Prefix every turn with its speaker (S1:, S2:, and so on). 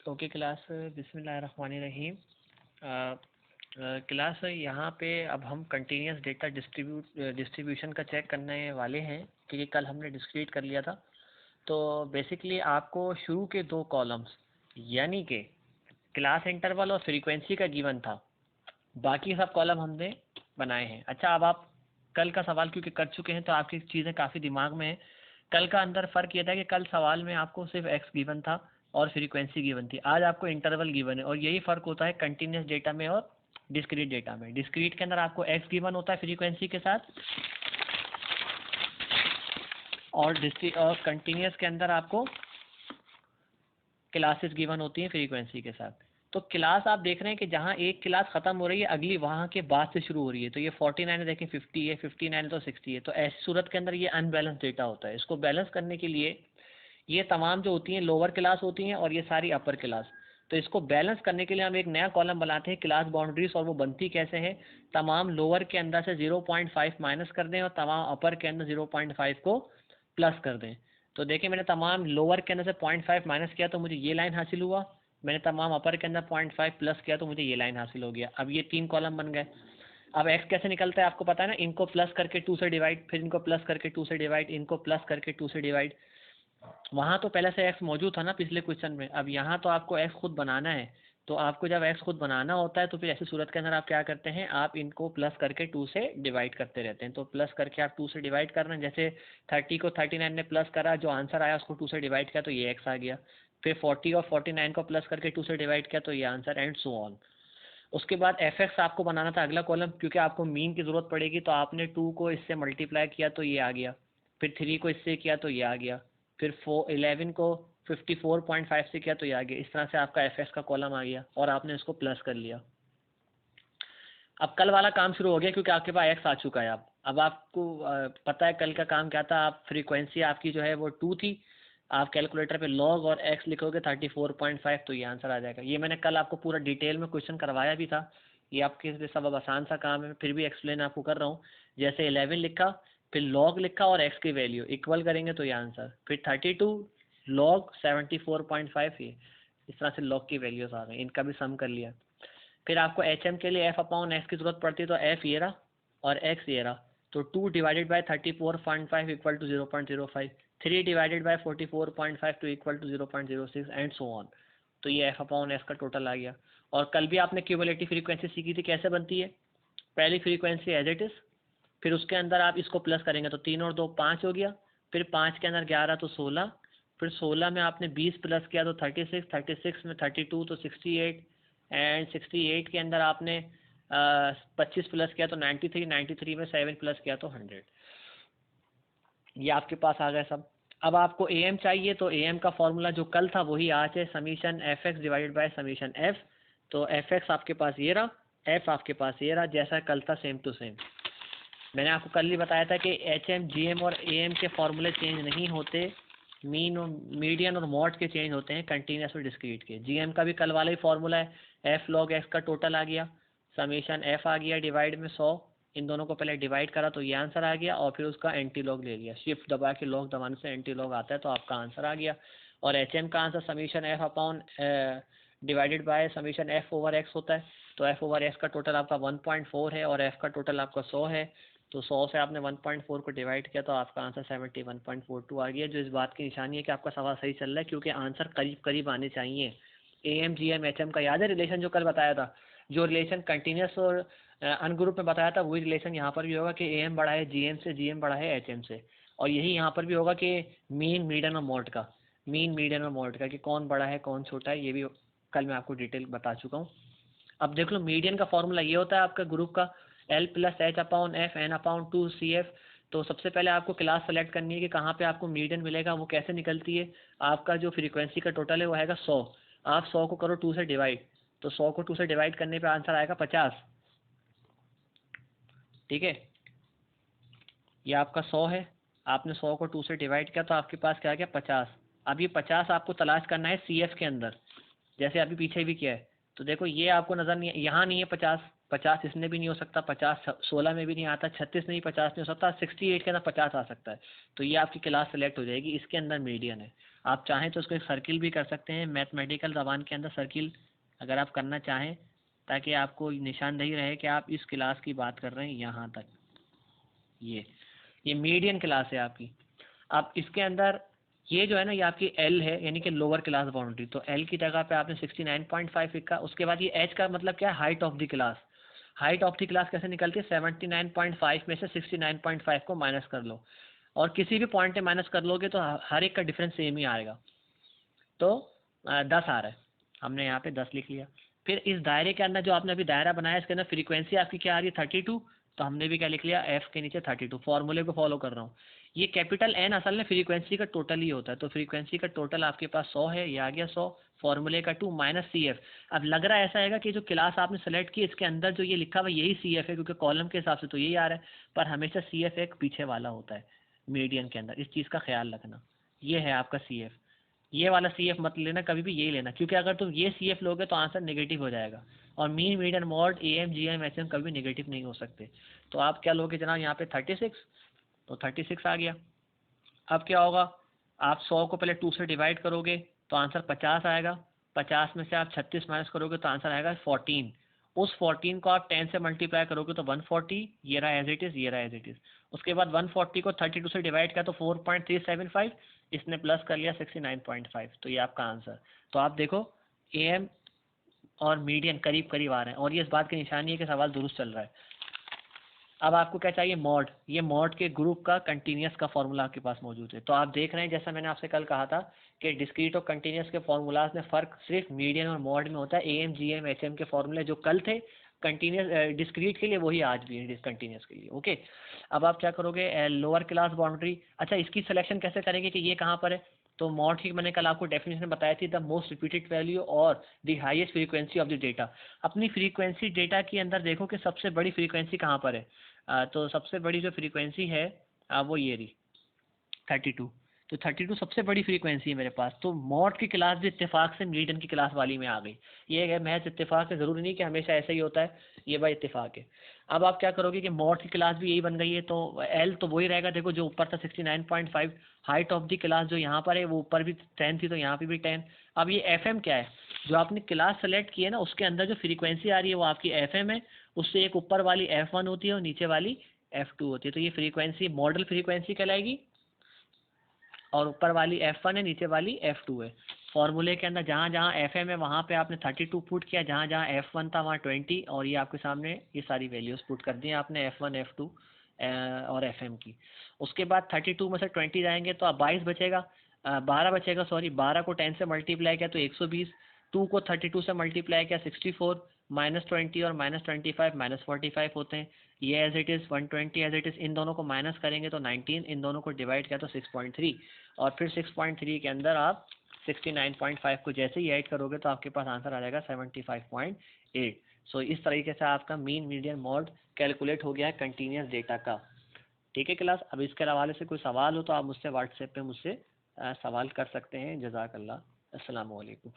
S1: Okay class, बिस्मिल्लाहिर्रहमानिर्रहीम। Class यहाँ पे अब हम कंटिन्यूस डेटा डिस्ट्रीब्यूशन का चेक करने वाले हैं, क्योंकि कल हमने डिस्क्रीट कर लिया था। तो बेसिकली आपको शुरू के दो कॉलम्स यानी कि क्लास इंटरवल और फ्रीक्वेंसी का गिवन था, बाकी सब कॉलम हमने बनाए हैं। अच्छा, अब आप कल का सवाल क्योंकि कर चुके हैं तो आपकी चीज़ें काफ़ी दिमाग में हैं। कल का अंदर फ़र्क ये था कि कल सवाल में आपको सिर्फ एक्स गिवन था और फ्रीक्वेंसी गिवन थी, आज आपको इंटरवल गिवन है। और यही फ़र्क होता है कंटिन्यूस डेटा में और डिस्क्रीट डेटा में। डिस्क्रीट के अंदर आपको एक्स गिवन होता है फ्रीक्वेंसी के साथ, और कंटिन्यूस के अंदर आपको क्लासेस गिवन होती हैं फ्रीक्वेंसी के साथ। तो क्लास आप देख रहे हैं कि जहाँ एक क्लास ख़त्म हो रही है अगली वहाँ के बाद से शुरू हो रही है। तो ये 49 है, देखें 50 है, 59 है तो 60 है। तो ऐसी सूरत के अंदर ये अनबैलेंस डेटा होता है। इसको बैलेंस करने के लिए ये तमाम जो होती हैं लोअर क्लास होती हैं और ये सारी अपर क्लास। तो इसको बैलेंस करने के लिए हम एक नया कॉलम बनाते हैं क्लास बाउंड्रीज। और वो बनती कैसे है, तमाम लोअर के अंदर से 0.5 माइनस कर दें और तमाम अपर के अंदर 0.5 को प्लस कर दें। तो देखिए, मैंने तमाम लोअर के अंदर से 0.5 माइनस किया तो मुझे ये लाइन हासिल हुआ। मैंने तमाम अपर के अंदर 0.5 प्लस किया तो मुझे ये लाइन हासिल हो गया। अब ये तीन कॉलम बन गए। अब एक्स कैसे निकलता है आपको पता है ना, इनको प्लस करके 2 से डिवाइड, फिर इनको प्लस करके 2 से डिवाइड, इनको प्लस करके 2 से डिवाइड। वहाँ तो पहले से एक्स मौजूद था ना पिछले क्वेश्चन में, अब यहाँ तो आपको एक्स खुद बनाना है। तो आपको जब एक्स खुद बनाना होता है तो फिर ऐसी सूरत के अंदर आप क्या करते हैं, आप इनको प्लस करके 2 से डिवाइड करते रहते हैं। तो प्लस करके आप 2 से डिवाइड कर रहे हैं। जैसे 30 को 39 ने प्लस करा, जो आंसर आया उसको 2 से डिवाइड किया तो ये एक्स आ गया। फिर 40 और 49 को प्लस करके 2 से डिवाइड किया तो ये आंसर, एंड सो ऑन। उसके बाद एफ एक्स आपको बनाना था अगला कॉलम, क्योंकि आपको मीन की ज़रूरत पड़ेगी। तो आपने 2 को इससे मल्टीप्लाई किया तो ये आ गया, फिर 3 को इससे किया तो ये आ गया, फिर 11 को 54.5 से किया तो ये आ गया। इस तरह से आपका एफ एक्स का कॉलम आ गया और आपने इसको प्लस कर लिया। अब कल वाला काम शुरू हो गया क्योंकि आपके पास एक्स आ चुका है। अब आपको पता है कल का काम क्या था। आप फ्रीक्वेंसी आपकी जो है वो 2 थी, आप कैलकुलेटर पे लॉग और एक्स लिखोगे 34.5 तो ये आंसर आ जाएगा। ये मैंने कल आपको पूरा डिटेल में क्वेश्चन करवाया भी था। ये आपके लिए सब आसान सा काम है, फिर भी एक्सप्लेन आपको कर रहा हूँ। जैसे 11 लिखा, फिर लॉग लिखा और एक्स की वैल्यू इक्वल करेंगे तो ये आंसर, फिर 32 लॉग 74.5, ये इस तरह से लॉग की वैल्यूज आ गई, इनका भी सम कर लिया। फिर आपको एच एम के लिए एफ अपॉन एक्स की जरूरत पड़ती है, तो एफ ये रहा और एक्स ये रहा। तो 2 divided by 34.5 equal to 0.05, 3 divided by 44.5 to equal to 0.06 and so on. तो ये एफ अपॉन एक्स का टोटल आ गया। और कल भी आपने क्यूमुलेटिव फ्रीक्वेंसी सीखी थी, कैसे बनती है। पहली फ्रीक्वेंसी एज इट इज़, फिर उसके अंदर आप इसको प्लस करेंगे तो 3 और 2 5 हो गया, फिर 5 के अंदर 11 तो 16, फिर 16 में आपने 20 प्लस किया तो 36, 36 में 32 तो 68, एंड 68 के अंदर आपने 25 प्लस किया तो 93, 93 में 7 प्लस किया तो 100। ये आपके पास आ गए सब। अब आपको ए एम चाहिए, तो ए एम का फॉर्मूला जो कल था वही आज है, summation F x divided by summation F. तो एफ एक्स आपके पास ये रहा, एफ आपके पास ये रहा, जैसा कल था सेम टू सेम। मैंने आपको कल ही बताया था कि एच एम, जी एम और ए एम के फॉर्मूले चेंज नहीं होते, मीन और मीडियन और मॉड के चेंज होते हैं, कंटिन्यूस और डिस्क्रीट के। जी एम का भी कल वाला ही फॉर्मूला है, एफ लॉग एक्स का टोटल आ गया, समीशन एफ आ गया डिवाइड में 100, इन दोनों को पहले डिवाइड करा तो ये आंसर आ गया, और फिर उसका एंटी लॉग ले लिया, शिफ्ट दबा के लॉग दबाने से एंटी लॉग आता है तो आपका आंसर आ गया। और एच एम का answer summation F upon divided by summation F over x होता है। तो एफ ओवर एक्स का टोटल आपका 1.4 है और एफ का टोटल आपका 100 है। तो 100 से आपने 1.4 को डिवाइड किया तो आपका आंसर 71.42 आ गया, जो इस बात की निशानी है कि आपका सवाल सही चल रहा है, क्योंकि आंसर करीब करीब आने चाहिए। A M, G M, H M का याद है रिलेशन जो कल बताया था, जो रिलेशन कंटिन्यूस और अनग्रुप में बताया था, वही रिलेशन यहाँ पर भी होगा कि ए एम बड़ा है जी एम से, जी एम बड़ा है एच एम से। और यही यहाँ पर भी होगा कि मीन, मीडियन और मॉड का, मीन, मीडियन और मॉड का, कि कौन बड़ा है कौन छोटा है, ये भी कल मैं आपको डिटेल बता चुका हूँ। अब देख लो, मीडियन का फॉर्मूला ये होता है आपका ग्रुप का, L plus H upon F N upon 2 C F. तो सबसे पहले आपको क्लास सेलेक्ट करनी है कि कहाँ पे आपको मीडियन मिलेगा। वो कैसे निकलती है, आपका जो फ्रीक्वेंसी का टोटल है वो आएगा 100, आप 100 को करो 2 से डिवाइड, तो 100 को 2 से डिवाइड करने पे आंसर आएगा 50। ठीक है, ये आपका 100 है, आपने 100 को 2 से डिवाइड किया तो आपके पास क्या आ गया 50। अब ये 50 आपको तलाश करना है सी एफ के अंदर, जैसे अभी पीछे भी किया है। तो देखो ये आपको नज़र नहीं है, यहाँ नहीं है 50, 50 इसमें भी नहीं हो सकता, 50 16 में भी नहीं आता, 36 में भी 50 नहीं हो सकता, 68 के अंदर 50 आ सकता है। तो ये आपकी क्लास सेलेक्ट हो जाएगी, इसके अंदर मीडियन है। आप चाहें तो उसको एक सर्किल भी कर सकते हैं मैथमेटिकल ज़बान के अंदर, सर्किल अगर आप करना चाहें, ताकि आपको निशानदेही रहे कि आप इस क्लास की बात कर रहे हैं यहाँ तक। ये मीडियन क्लास है आपकी। आप इसके अंदर ये जो है ना, ये आपकी एल है, यानी कि लोअर क्लास बाउंड्री, तो एल की जगह पे आपने 69.5 लिखा। उसके बाद ये एच का मतलब क्या है, height of the class. Height of the class कैसे निकलती है, 79.5 में से 69.5 को माइनस कर लो, और किसी भी पॉइंट पे माइनस कर लोगे तो हर एक का डिफरेंस सेम ही आएगा। तो 10 आ रहा है, हमने यहाँ पे 10 लिख लिया। फिर इस दायरे के अंदर जो आपने अभी दायरा बनाया, इसके अंदर फ्रीक्वेंसी आपकी क्या आ रही है, 32, तो हमने भी क्या लिख लिया, एफ के नीचे 32। फॉर्मूले को फॉलो कर रहा हूँ। ये कैपिटल एन असल में फ्रीक्वेंसी का टोटल ही होता है, तो फ्रीक्वेंसी का टोटल आपके पास 100 है, ये आ गया 100, फॉर्मूले का 2 माइनस सी एफ। अब लग रहा है ऐसा है कि जो क्लास आपने सेलेक्ट की इसके अंदर जो ये लिखा हुआ यही सी एफ है, क्योंकि कॉलम के हिसाब से तो यही आ रहा है, पर हमेशा सी एफ एक पीछे वाला होता है मीडियन के अंदर, इस चीज़ का ख्याल रखना। ये है आपका सी एफ, ये वाला सी एफ मत लेना कभी भी, यही लेना, क्योंकि अगर तुम ये सी एफ लोगे तो आंसर नेगेटिव हो जाएगा, और mean median mode A M G M H M कभी नेगेटिव नहीं हो सकते। तो आप क्या लोगे जनाब यहाँ पे 36, तो 36 आ गया। अब क्या होगा, आप 100 को पहले 2 से डिवाइड करोगे तो आंसर 50 आएगा, 50 में से आप 36 माइनस करोगे तो आंसर आएगा 14। उस 14 को आप 10 से मल्टीप्लाई करोगे तो 140, ये रहा एज इट इज़, ये रहा एज इट इज़। उसके बाद 140 को 32 से डिवाइड किया तो 4.375, इसने प्लस कर लिया 69.5, तो ये आपका आंसर। तो आप देखो ए एम और मीडियन करीब करीब आ रहे हैं, और ये इस बात की निशानी है कि सवाल दुरुस्त चल रहा है। अब आपको क्या चाहिए, मॉड, ये मॉड के ग्रुप का कंटिन्यूस का फॉर्मूला आपके पास मौजूद है। तो आप देख रहे हैं जैसा मैंने आपसे कल कहा था कि डिस्क्रीट और कंटिन्यूस के फार्मूलाज में फ़र्क सिर्फ मीडियन और मॉड में होता है। A M G M H M के फॉर्मूले जो कल थे कंटिन्यूस डिस्क्रीट के लिए, वही आज भी है कंटिन्यूस के लिए। ओके, अब आप क्या करोगे, लोअर क्लास बाउंड्री, अच्छा इसकी सिलेक्शन कैसे करेंगे कि ये कहाँ पर है, तो मॉड की मैंने कल आपको डेफिनेशन बताई थी, द मोस्ट रिपीटेड वैल्यू और the highest frequency of the data. अपनी फ्रीक्वेंसी डेटा के अंदर देखो कि सबसे बड़ी फ्रीक्वेंसी कहाँ पर है, तो सबसे बड़ी जो फ्रीक्वेंसी है वो ये रही 32। तो 32 सबसे बड़ी फ्रीक्वेंसी है मेरे पास, तो मॉड की क्लास भी इत्तेफाक से मीडियन की क्लास वाली में आ गई। ये है महज इत्तेफाक है, ज़रूरी नहीं कि हमेशा ऐसा ही होता है, ये भाई इत्तेफाक है। अब आप क्या करोगे कि मॉड की क्लास भी यही बन गई है, तो एल तो वही रहेगा, देखो जो ऊपर था 69.5, हाइट ऑफ द क्लास जो यहाँ पर है वो ऊपर भी 10 थी, तो यहाँ पे भी 10। अब ये एफ एम क्या है, जो आपने क्लास सेलेक्ट की है ना उसके अंदर जो फ्रीक्वेंसी आ रही है वो आपकी एफ एम है, उससे एक ऊपर वाली F1 होती है और नीचे वाली F2 होती है, तो ये फ्रीक्वेंसी मॉडल फ्रीक्वेंसी कहलाएगी, और ऊपर वाली F1 है, नीचे वाली F2 है। फॉर्मूले के अंदर जहाँ जहाँ FM है वहाँ पे आपने 32 पुट किया, जहाँ जहाँ F1 था वहाँ 20, और ये आपके सामने ये सारी वैल्यूज़ पुट कर दी आपने F1 F2 और FM की। उसके बाद 32 में से 20 जाएंगे तो अब 22 बचेगा, 12 बचेगा, सॉरी 12 को 10 से मल्टीप्लाई किया तो 120, 2 को 32 से मल्टीप्लाई किया 64, -20 और -25 -45 होते हैं। ये as it is 120 as it is, इन दोनों को माइनस करेंगे तो 19, इन दोनों को डिवाइड किया तो 6.3, और फिर 6.3 के अंदर आप 69.5 को जैसे ही ऐड करोगे तो आपके पास आंसर आ जाएगा 75.8। सो इस तरीके से आपका मीन मीडियन मॉड कैलकुलेट हो गया है कंटिन्यूस डेटा का। ठीक है क्लास, अब इसके हवाले से कोई सवाल हो तो आप मुझसे व्हाट्सएप पे मुझसे सवाल कर सकते हैं। जज़ाकल्लाह, अस्सलाम वालेकुम।